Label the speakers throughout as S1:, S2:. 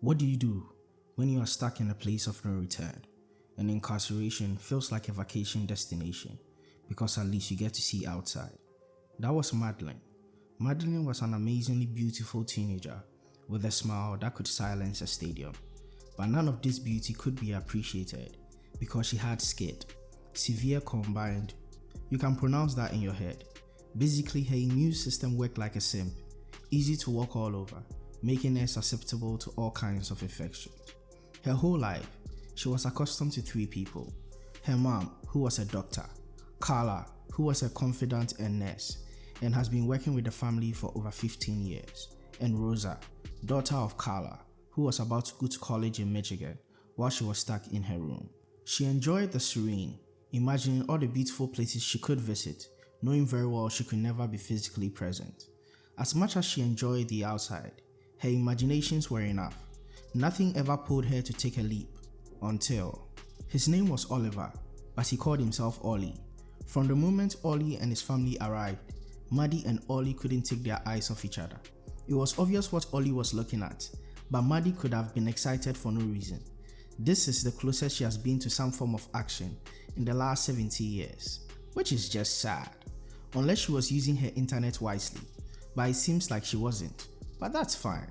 S1: What do you do when you are stuck in a place of no return and incarceration feels like a vacation destination because at least you get to see outside? That was Madeline. Madeline was an amazingly beautiful teenager with a smile that could silence a stadium. But none of this beauty could be appreciated because she had SCID, severe combined. You can pronounce that in your head. Basically, her immune system worked like a simp, easy to walk all over, making her susceptible to all kinds of infections. Her whole life, she was accustomed to three people: her mom, who was a doctor; Carla, who was a confidant and nurse, and has been working with the family for over 15 years, and Rosa, daughter of Carla, who was about to go to college in Michigan while she was stuck in her room. She enjoyed the serene, imagining all the beautiful places she could visit, knowing very well she could never be physically present. As much as she enjoyed the outside, her imaginations were enough. Nothing ever pulled her to take a leap, until his name was Oliver, but he called himself Olly. From the moment Olly and his family arrived, Maddy and Olly couldn't take their eyes off each other. It was obvious what Olly was looking at, but Maddy could have been excited for no reason. This is the closest she has been to some form of action in the last 70 years, which is just sad, unless she was using her internet wisely, but it seems like she wasn't, but that's fine.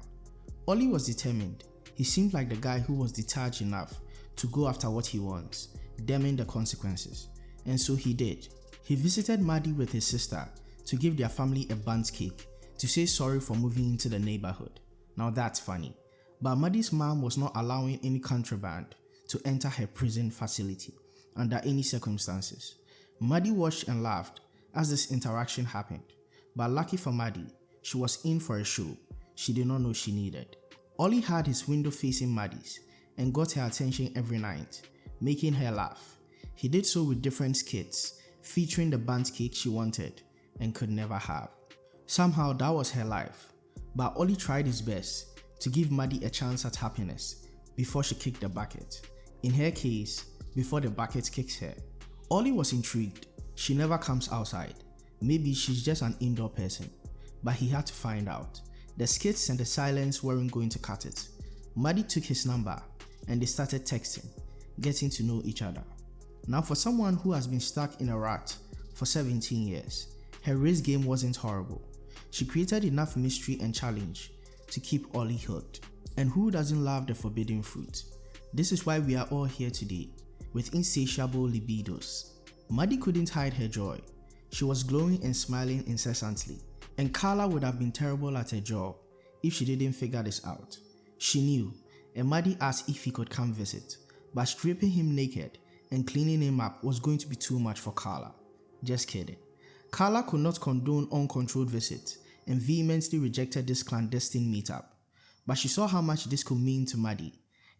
S1: Olly was determined. He seemed like the guy who was detached enough to go after what he wants, damning the consequences, and so he did. He visited Maddy with his sister to give their family a bundt cake to say sorry for moving into the neighborhood. Now that's funny. But Maddy's mom was not allowing any contraband to enter her prison facility under any circumstances. Maddy watched and laughed as this interaction happened, but lucky for Maddy, she was in for a show she did not know she needed. Olly had his window facing Maddy's and got her attention every night, making her laugh. He did so with different skits featuring the bundt cake she wanted and could never have. Somehow that was her life, but Olly tried his best to give Maddy a chance at happiness before she kicked the bucket. In her case, before the bucket kicks her. Olly was intrigued. She never comes outside. Maybe she's just an indoor person. But he had to find out. The skits and the silence weren't going to cut it. Maddy took his number and they started texting, getting to know each other. Now, for someone who has been stuck in a rut for 17 years, her race game wasn't horrible. She created enough mystery and challenge to keep Olly hooked. And who doesn't love the forbidden fruit? This is why we are all here today, with insatiable libidos. Maddy couldn't hide her joy. She was glowing and smiling incessantly. And Carla would have been terrible at her job if she didn't figure this out. She knew, and Maddy asked if he could come visit, but stripping him naked and cleaning him up was going to be too much for Carla. Just kidding. Carla could not condone uncontrolled visits and vehemently rejected this clandestine meetup, but she saw how much this could mean to Maddy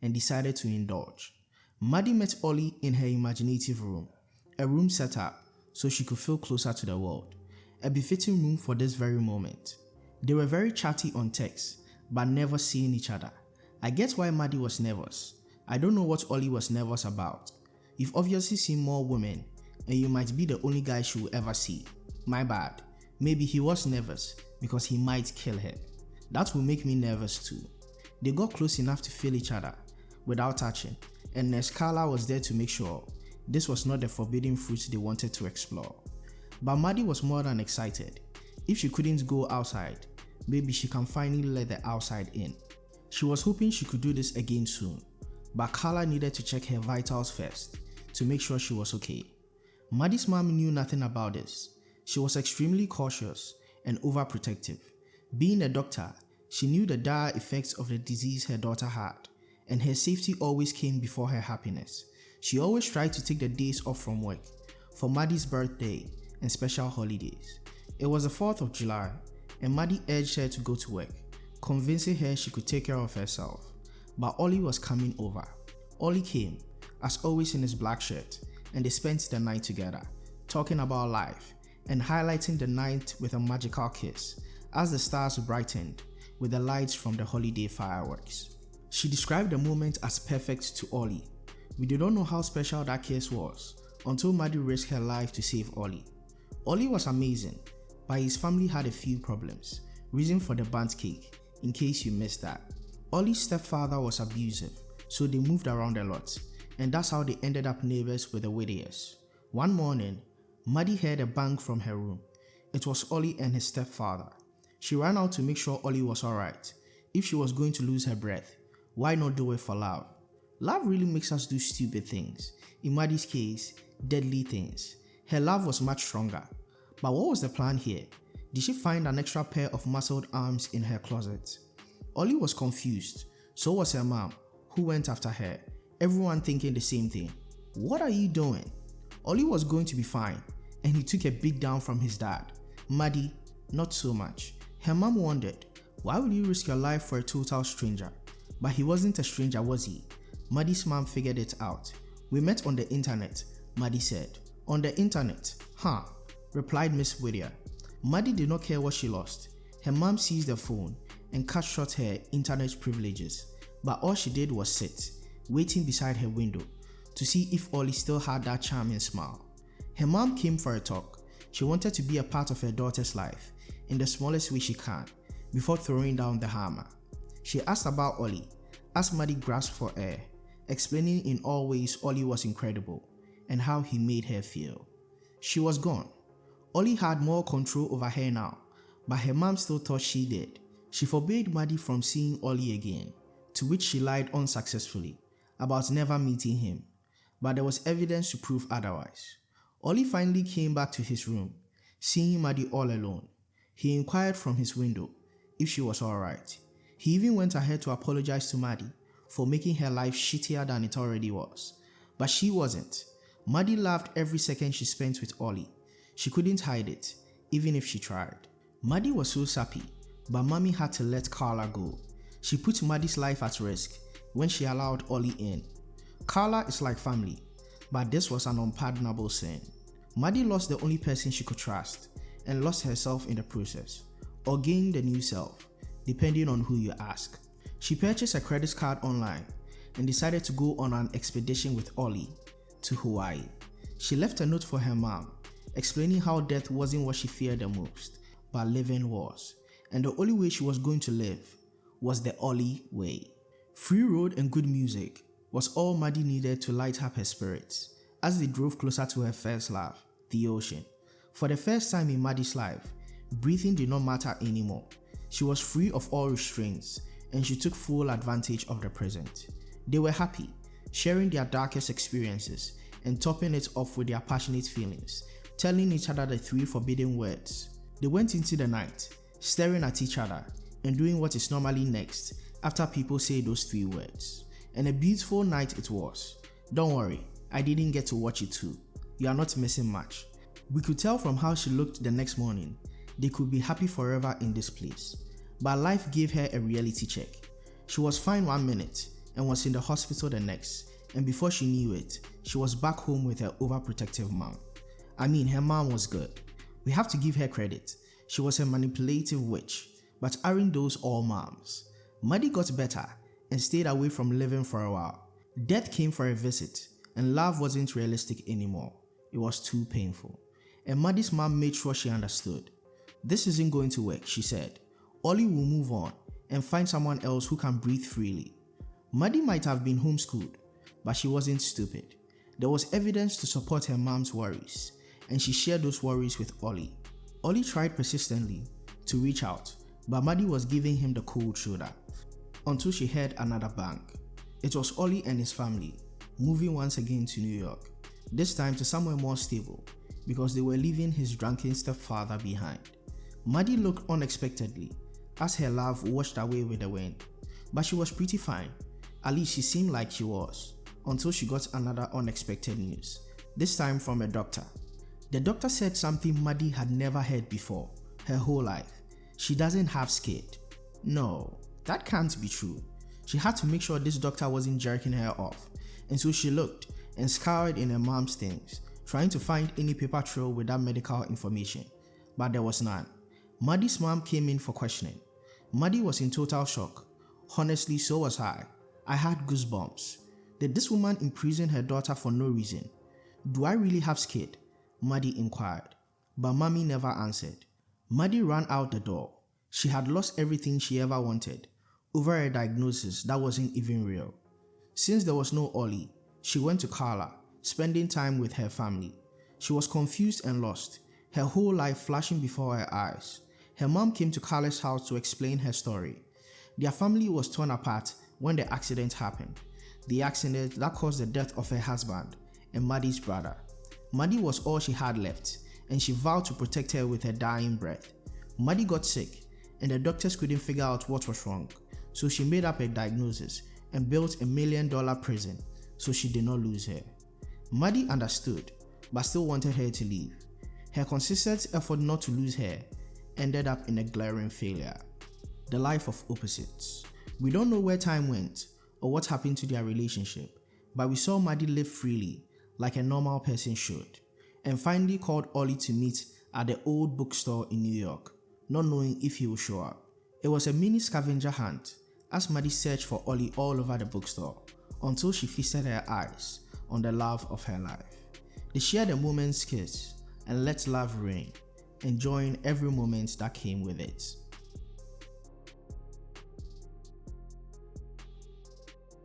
S1: and decided to indulge. Maddy met Olly in her imaginative room, a room set up so she could feel closer to the world, a befitting room for this very moment. They were very chatty on text, but never seeing each other. I get why Maddy was nervous. I don't know what Olly was nervous about. You've obviously seen more women, and you might be the only guy she will ever see. My bad. Maybe he was nervous because he might kill her. That will make me nervous too. They got close enough to feel each other without touching, and Nurse Carla was there to make sure this was not the forbidden fruit they wanted to explore. But Maddy was more than excited. If she couldn't go outside, maybe she can finally let the outside in. She was hoping she could do this again soon, but Carla needed to check her vitals first to make sure she was okay. Maddy's mom knew nothing about this. She was extremely cautious and overprotective. Being a doctor, she knew the dire effects of the disease her daughter had, and her safety always came before her happiness. She always tried to take the days off from work for Maddy's birthday and special holidays. It was the 4th of July, and Maddy urged her to go to work, convincing her she could take care of herself. But Olly was coming over. Olly came, as always in his black shirt, and they spent the night together, talking about life and highlighting the night with a magical kiss as the stars brightened with the lights from the holiday fireworks. She described the moment as perfect to Olly. We did not know how special that kiss was until Maddy risked her life to save Olly. Olly was amazing, but his family had a few problems. Reason for the bundt cake, in case you missed that. Olly's stepfather was abusive, so they moved around a lot, and that's how they ended up neighbors with the Whittiers. One morning, Maddy heard a bang from her room. It was Olly and his stepfather. She ran out to make sure Olly was alright. If she was going to lose her breath, why not do it for love? Love really makes us do stupid things. In Maddy's case, deadly things. Her love was much stronger. But what was the plan here? Did she find an extra pair of muscled arms in her closet? Olly was confused. So was her mom, who went after her. Everyone thinking the same thing. What are you doing? Olly was going to be fine, and he took a beat down from his dad. Maddy, not so much. Her mom wondered, why would you risk your life for a total stranger? But he wasn't a stranger, was he? Maddy's mom figured it out. We met on the internet, Maddy said. On the internet? Huh, replied Miss Whittier. Maddy did not care what she lost. Her mom seized the phone and cut short her internet privileges. But all she did was sit, waiting beside her window to see if Olly still had that charming smile. Her mom came for a talk. She wanted to be a part of her daughter's life in the smallest way she can before throwing down the hammer. She asked about Olly as Maddy grasped for air, explaining in all ways Olly was incredible and how he made her feel. She was gone. Olly had more control over her now, but her mom still thought she did. She forbade Maddy from seeing Olly again, to which she lied unsuccessfully about never meeting him, but there was evidence to prove otherwise. Olly finally came back to his room, seeing Maddy all alone. He inquired from his window if she was alright. He even went ahead to apologize to Maddy for making her life shittier than it already was. But she wasn't. Maddy loved every second she spent with Olly. She couldn't hide it, even if she tried. Maddy was so sappy, but Mommy had to let Carla go. She put Maddy's life at risk when she allowed Olly in. Carla is like family, but this was an unpardonable sin. Maddy lost the only person she could trust and lost herself in the process, or gained a new self, depending on who you ask. She purchased a credit card online and decided to go on an expedition with Olly to Hawaii. She left a note for her mom, explaining how death wasn't what she feared the most, but living was, and the only way she was going to live was the Olly way. Free road and good music was all Maddy needed to light up her spirits as they drove closer to her first love, the ocean. For the first time in Maddy's life, breathing did not matter anymore. She was free of all restraints, and she took full advantage of the present. They were happy, sharing their darkest experiences and topping it off with their passionate feelings, telling each other the three forbidden words. They went into the night, staring at each other and doing what is normally next after people say those three words. And a beautiful night it was. Don't worry, I didn't get to watch it too. You are not missing much. We could tell from how she looked the next morning, they could be happy forever in this place. But life gave her a reality check. She was fine 1 minute and was in the hospital the next, and before she knew it, she was back home with her overprotective mom. I mean, her mom was good. We have to give her credit. She was a manipulative witch, but aren't those all moms? Maddy got better and stayed away from living for a while. Death came for a visit, and love wasn't realistic anymore. It was too painful. And Maddy's mom made sure she understood. This isn't going to work, she said. Olly will move on and find someone else who can breathe freely. Maddy might have been homeschooled, but she wasn't stupid. There was evidence to support her mom's worries, and she shared those worries with Olly. Olly tried persistently to reach out, but Maddy was giving him the cold shoulder until she heard another bang. It was Olly and his family moving once again to New York, this time to somewhere more stable because they were leaving his drunken stepfather behind. Maddy looked unexpectedly as her love washed away with the wind, but she was pretty fine. At least she seemed like she was, until she got another unexpected news, this time from a doctor. The doctor said something Maddy had never heard before her whole life. She doesn't have skin. No, that can't be true. She had to make sure this doctor wasn't jerking her off, and so she looked and scoured in her mom's things, trying to find any paper trail with that medical information, but there was none. Maddy's mom came in for questioning. Maddy was in total shock. Honestly, so was I. I had goosebumps. Did this woman imprison her daughter for no reason? Do I really have skin? Maddy inquired, but Mommy never answered. Maddy ran out the door. She had lost everything she ever wanted. over a diagnosis that wasn't even real. Since there was no Olly, she went to Carla, spending time with her family. She was confused and lost, her whole life flashing before her eyes. Her mom came to Carla's house to explain her story. Their family was torn apart when the accident happened. The accident that caused the death of her husband and Maddy's brother. Maddy was all she had left, and she vowed to protect her with her dying breath. Maddy got sick, and the doctors couldn't figure out what was wrong, so she made up a diagnosis and built $1 million prison so she did not lose her. Maddy understood, but still wanted her to leave. Her consistent effort not to lose her ended up in a glaring failure. The life of opposites. We don't know where time went or what happened to their relationship, but we saw Maddy live freely like a normal person should, and finally called Olly to meet at the old bookstore in New York, not knowing if he would show up. It was a mini scavenger hunt as Maddy searched for Olly all over the bookstore until she feasted her eyes on the love of her life. They shared a moment's kiss and let love reign, enjoying every moment that came with it.